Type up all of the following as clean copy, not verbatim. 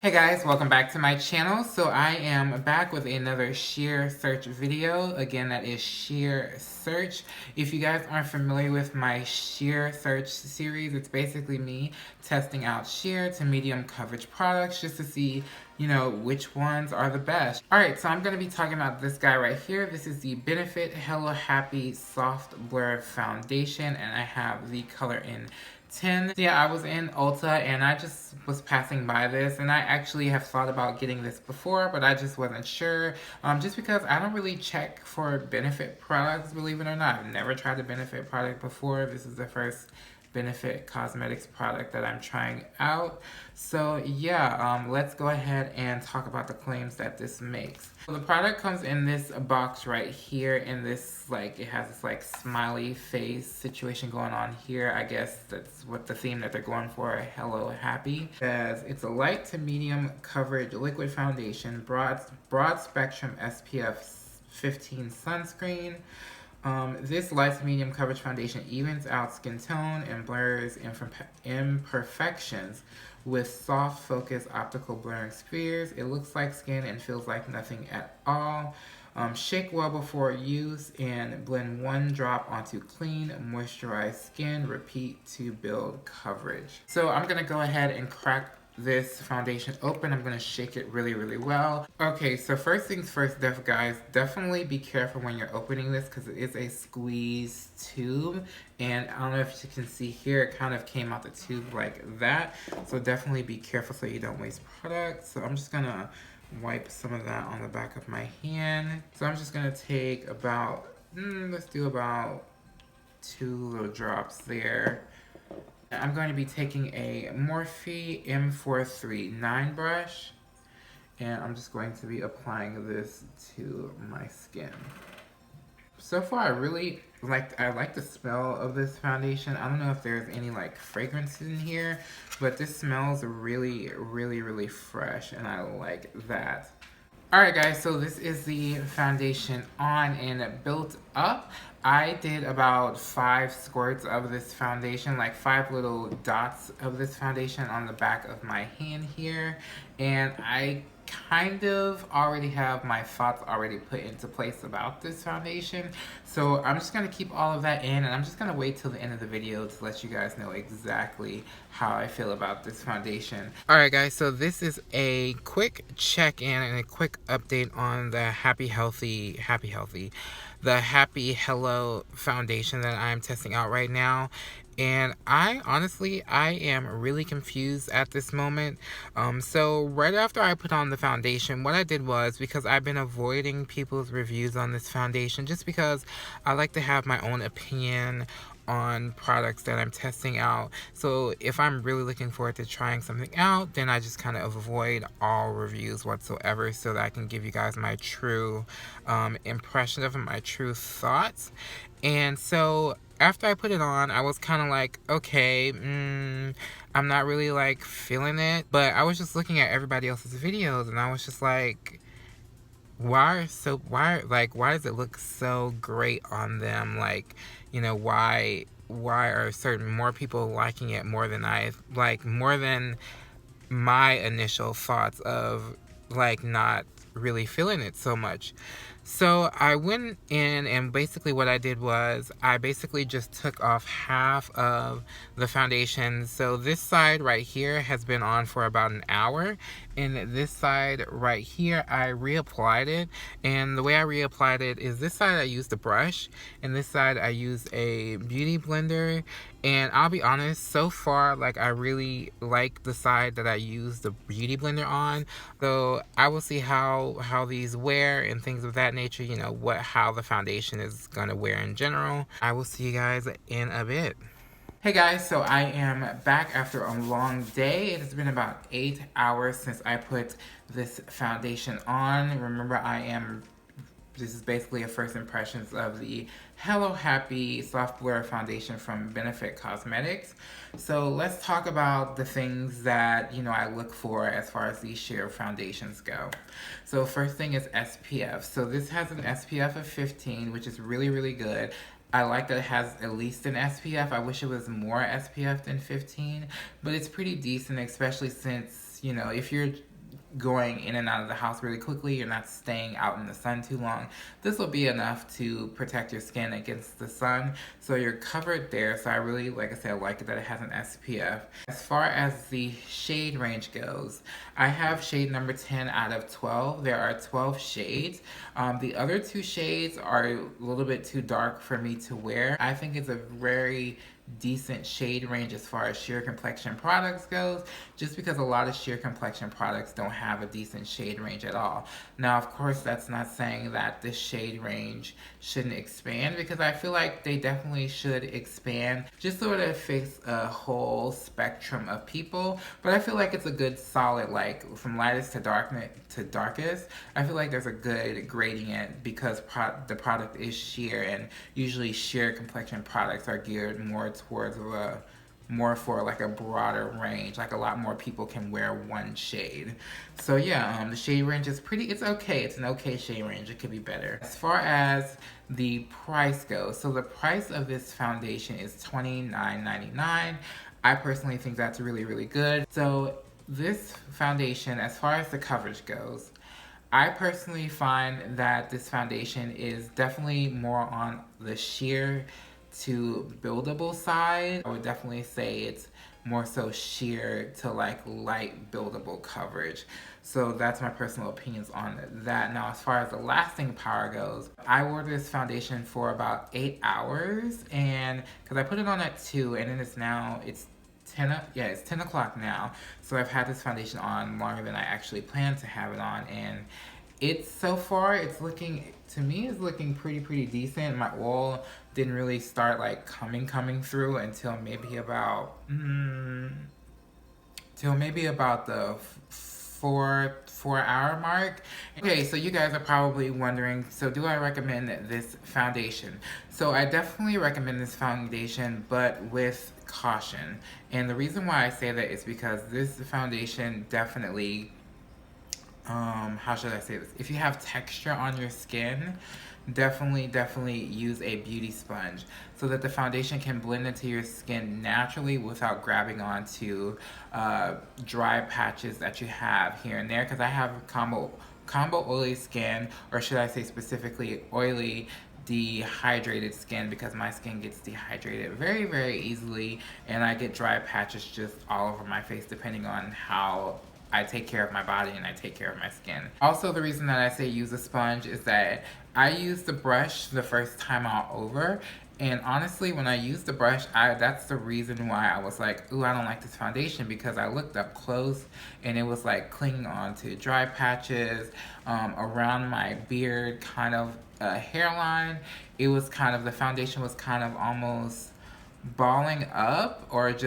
Hey guys, welcome back to my channel. So I am back with another sheer search video. Again, that is sheer search. If you guys aren't familiar with my sheer search series, it's basically me testing out sheer to medium coverage products just to see, which ones are the best. Alright, so I'm going to be talking about this guy right here. This is the Benefit Hello Happy Soft Blur Foundation, and I have the color in 10. Yeah, I was in Ulta and I just was passing by this, and I actually have thought about getting this before, but I just wasn't sure. Just because I don't really check for Benefit products, believe it or not. I've never tried a Benefit product before. This is the first Benefit Cosmetics product that I'm trying out. So yeah, let's go ahead and talk about the claims that this makes. So the product comes in this box right here, in this, it has this smiley face situation going on here. I guess that's what the theme that they're going for, Hello Happy. As it's a light to medium coverage liquid foundation, broad spectrum SPF 15 sunscreen. This light to medium coverage foundation evens out skin tone and blurs imperfections with soft focus optical blurring spheres. It looks like skin and feels like nothing at all. Shake well before use and blend one drop onto clean, moisturized skin. Repeat to build coverage. So I'm going to go ahead and crack this foundation open. I'm going to shake it really, really well. Okay, so first things first, guys, definitely be careful when you're opening this because it is a squeeze tube. And I don't know if you can see here, it kind of came out the tube like that. So definitely be careful so you don't waste product. So I'm just going to wipe some of that on the back of my hand. So I'm just going to take about, let's do about 2 little drops there. I'm going to be taking a Morphe M439 brush, and I'm just going to be applying this to my skin. So far, I like the smell of this foundation. I don't know if there's any fragrance in here, but this smells really, really, really fresh, and I like that. Alright guys, so this is the foundation on and built up. I did about 5 squirts of this foundation, 5 little dots of this foundation on the back of my hand here. And I kind of already have my thoughts already put into place about this foundation. So I'm just going to keep all of that in, and I'm just going to wait till the end of the video to let you guys know exactly how I feel about this foundation. Alright guys, so this is a quick check-in and a quick update on the Happy Hello foundation that I'm testing out right now. And I am really confused at this moment. So right after I put on the foundation, what I did was, because I've been avoiding people's reviews on this foundation just because I like to have my own opinion on products that I'm testing out. So if I'm really looking forward to trying something out, then I just kind of avoid all reviews whatsoever so that I can give you guys my true impression of it, my true thoughts. And so after I put it on, I was kind of like, okay, I'm not really feeling it. But I was just looking at everybody else's videos, and I was just like, why does it look so great on them? Why are certain more people liking it more than more than my initial thoughts of not really feeling it so much. So I went in, and basically what I did was I basically just took off half of the foundation. So this side right here has been on for about an hour, and this side right here I reapplied it. And the way I reapplied it is this side I used a brush, and this side I used a beauty blender. And I'll be honest, so far, I really like the side that I use the beauty blender on. So I will see how these wear and things of that nature, how the foundation is going to wear in general. I will see you guys in a bit. Hey guys, so I am back after a long day. It has been about 8 hours since I put this foundation on. Remember, this is basically a first impressions of the Hello Happy Soft Blur Foundation from Benefit Cosmetics. So let's talk about the things that, I look for as far as these sheer foundations go. So first thing is SPF. So this has an SPF of 15, which is really, really good. I like that it has at least an SPF. I wish it was more SPF than 15, but it's pretty decent, especially since, if you're going in and out of the house really quickly, you're not staying out in the sun too long, this will be enough to protect your skin against the sun, so you're covered there. So I really, like I said, I like it that it has an SPF. As far as the shade range goes, I have shade number 10 out of 12. There are 12 shades. The other 2 shades are a little bit too dark for me to wear. I think it's a very decent shade range as far as sheer complexion products goes, just because a lot of sheer complexion products don't have a decent shade range at all. Now, of course, that's not saying that the shade range shouldn't expand, because I feel like they definitely should expand just so it fits a whole spectrum of people. But I feel like it's a good solid, like from lightest to darkest. I feel like there's a good gradient because the product is sheer, and usually sheer complexion products are geared more towards more for like a broader range, like a lot more people can wear one shade. So yeah, the shade range is it's okay. It's an okay shade range. It could be better. As far as the price goes, so the price of this foundation is $29.99. I personally think that's really, really good. So this foundation, as far as the coverage goes, I personally find that this foundation is definitely more on the sheer to buildable side. I would definitely say it's more so sheer to like light buildable coverage. So that's my personal opinions on that. Now, as far as the lasting power goes, I wore this foundation for about 8 hours, and because I put it on at 2, and then it's 10 o'clock now. So I've had this foundation on longer than I actually planned to have it on, and so far it's looking, to me, it's looking pretty decent. My oil didn't really start like coming through until maybe about the 4 hour mark. Okay, so you guys are probably wondering, so do I recommend this foundation? So I definitely recommend this foundation, but with caution. And the reason why I say that is because this foundation definitely, how should I say this? If you have texture on your skin, definitely use a beauty sponge so that the foundation can blend into your skin naturally without grabbing onto dry patches that you have here and there. Because I have combo oily skin, or should I say specifically oily dehydrated skin, because my skin gets dehydrated very easily, and I get dry patches just all over my face depending on how I take care of my body and I take care of my skin. Also, the reason that I say use a sponge is that I used the brush the first time all over, and honestly, when I used the brush, that's the reason why I was like, ooh, I don't like this foundation, because I looked up close and it was like clinging on to dry patches around my beard, kind of hairline. It was kind of, the foundation was kind of almost balling up, or it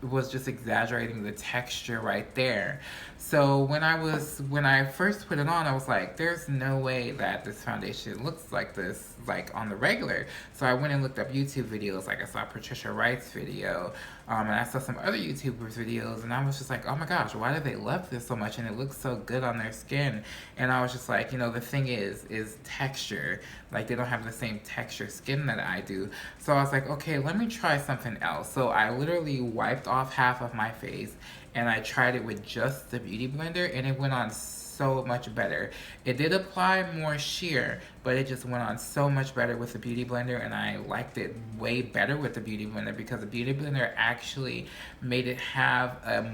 was just exaggerating the texture right there. So when I first put it on, I was like, there's no way that this foundation looks like this, like on the regular. So I went and looked up YouTube videos, like I saw Patricia Wright's video, and I saw some other YouTubers' videos, and I was just like, oh my gosh, why do they love this so much? And it looks so good on their skin. And I was just like, the thing is texture. Like, they don't have the same texture skin that I do. So I was like, okay, let me try something else. So I literally wiped off half of my face, and I tried it with just the Beauty Blender, and it went on so much better. It did apply more sheer, but it just went on so much better with the Beauty Blender, and I liked it way better with the Beauty Blender, because the Beauty Blender actually made it have a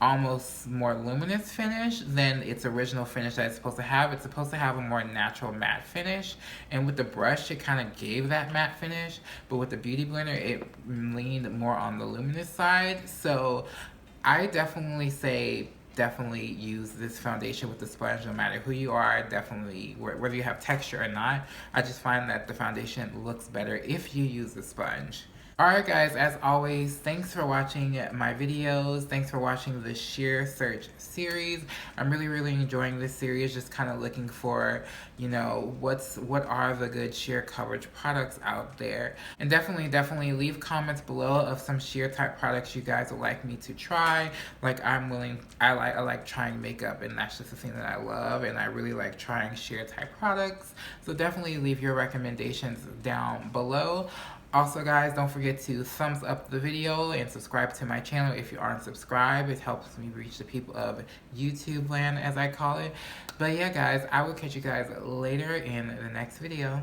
almost more luminous finish than its original finish that it's supposed to have. It's supposed to have a more natural matte finish, and with the brush it kind of gave that matte finish, but with the Beauty Blender it leaned more on the luminous side. So I definitely say use this foundation with the sponge, no matter who you are. Definitely, whether you have texture or not, I just find that the foundation looks better if you use the sponge. Alright guys, as always, thanks for watching my videos. Thanks for watching the Sheer Search series. I'm really enjoying this series, just kind of looking for, what are the good sheer coverage products out there. And definitely leave comments below of some sheer type products you guys would like me to try. Like, I like trying makeup, and that's just the thing that I love, and I really like trying sheer type products. So definitely leave your recommendations down below. Also, guys, don't forget to thumbs up the video and subscribe to my channel if you aren't subscribed. It helps me reach the people of YouTube land, as I call it. But yeah, guys, I will catch you guys later in the next video.